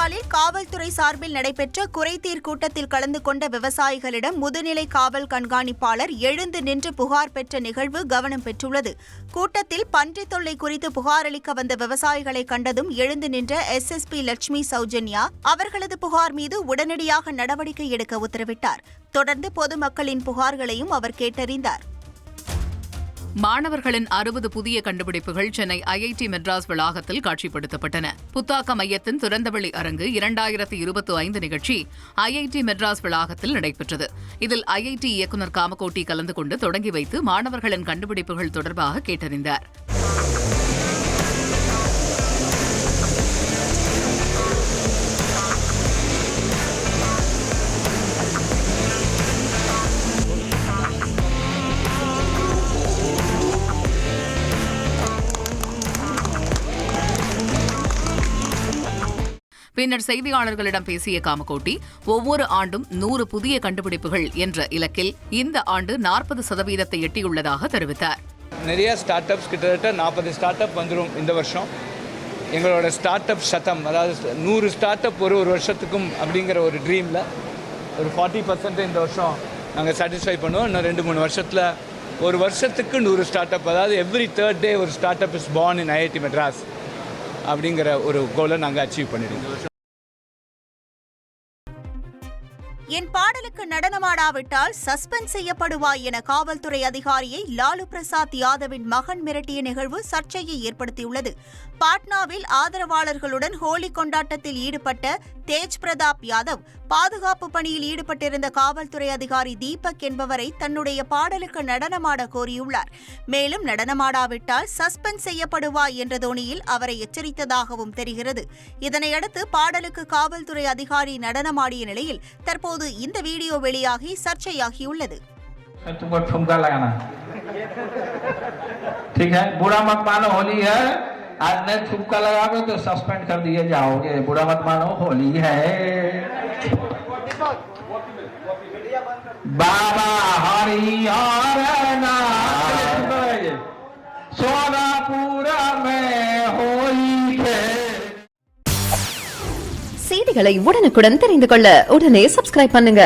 காரைக்காலில் காவல்துறை சார்பில் நடைபெற்ற குறைதீர் கூட்டத்தில் கலந்து கொண்ட விவசாயிகளிடம் முதுநிலை காவல் கண்காணிப்பாளர் எழுந்து நின்று புகார் பெற்ற நிகழ்வு கவனம் பெற்றுள்ளது. கூட்டத்தில் பன்றி தொல்லை குறித்து புகார் அளிக்க வந்த விவசாயிகளை கண்டதும் எழுந்து நின்ற SSP லட்சுமி சௌஜன்யா அவர்களது புகார் மீது உடனடியாக நடவடிக்கை எடுக்க உத்தரவிட்டார். தொடர்ந்து பொதுமக்களின் புகார்களையும் அவர் கேட்டறிந்தார். மாணவர்களின் 60 புதிய கண்டுபிடிப்புகள் சென்னை IIT மெட்ராஸ் வளாகத்தில் காட்சிப்படுத்தப்பட்டன. புத்தாக்க மையத்தின் திறந்தவெளி அரங்கு 2025 நிகழ்ச்சி IIT மெட்ராஸ் வளாகத்தில் நடைபெற்றது. இதில் IIT இயக்குநர் காமகோட்டி கலந்து கொண்டு தொடங்கி வைத்து மாணவர்களின் கண்டுபிடிப்புகள் தொடர்பாக கேட்டறிந்தார். பின்னர் செய்தியாளர்களிடம் பேசிய காமகோட்டி, ஒவ்வொரு ஆண்டும் 100 புதிய கண்டுபிடிப்புகள் என்ற இலக்கில் இந்த ஆண்டு 40% எட்டியுள்ளதாக தெரிவித்தார். நிறைய ஸ்டார்ட் அப்ஸ் கிட்டத்தட்ட 40 ஸ்டார்ட் அப் வந்துடும் இந்த வருஷம். எங்களோட ஸ்டார்ட் அப் சதம், அதாவது 100 ஸ்டார்ட் அப் ஒரு வருஷத்துக்கும் அப்படிங்கிற ஒரு ட்ரீமில் ஒரு 40% இந்த வருஷம் நாங்கள் சாட்டிஸ்ஃபை பண்ணுவோம். இன்னும் 2-3 வருஷத்தில் ஒரு வருஷத்துக்கு 100 ஸ்டார்ட் அப், அதாவது எவ்ரி 3rd day ஒரு start up is born in IIT Madras அப்படிங்கிற ஒரு கோலை நாங்கள் அச்சீவ் பண்ணிடுவோம். என் பாடலுக்கு நடனமாடாவிட்டால் சஸ்பெண்ட் செய்யப்படுவாய் என காவல்துறை அதிகாரியை லாலு பிரசாத் யாதவின் மகன் மிரட்டிய நிகழ்வு சர்ச்சையை ஏற்படுத்தியுள்ளது. பாட்னாவில் ஆதரவாளர்களுடன் ஹோலி கொண்டாட்டத்தில் ஈடுபட்ட தேஜ் பிரதாப் யாதவ் பாதுகாப்பு பணியில் ஈடுபட்டிருந்த காவல்துறை அதிகாரி தீபக் என்பவரை தன்னுடைய பாடலுக்கு நடனமாட கோரியுள்ளார். மேலும் நடனமாடாவிட்டால் சஸ்பெண்ட் செய்யப்படுவாய் என்ற தோணியில் அவரை எச்சரித்ததாகவும் தெரிகிறது. இதனையடுத்து பாடலுக்கு காவல்துறை அதிகாரி நடனமாடிய நிலையில் தற்போது இந்த வீடியோ வெளியாகி சர்ச்சையாகியுள்ளது. आज नहीं थुक्का लगाओगे तो सस्पेंड कर दिए जाओगे. बुरा मत मानो, होली है. बाबा हरिहर नाथ सोनापुरा में होली है. செய்திகளை உடனுக்குடன் தெரிந்து கொள்ள உடனே சப்ஸ்கிரைப் பண்ணுங்க.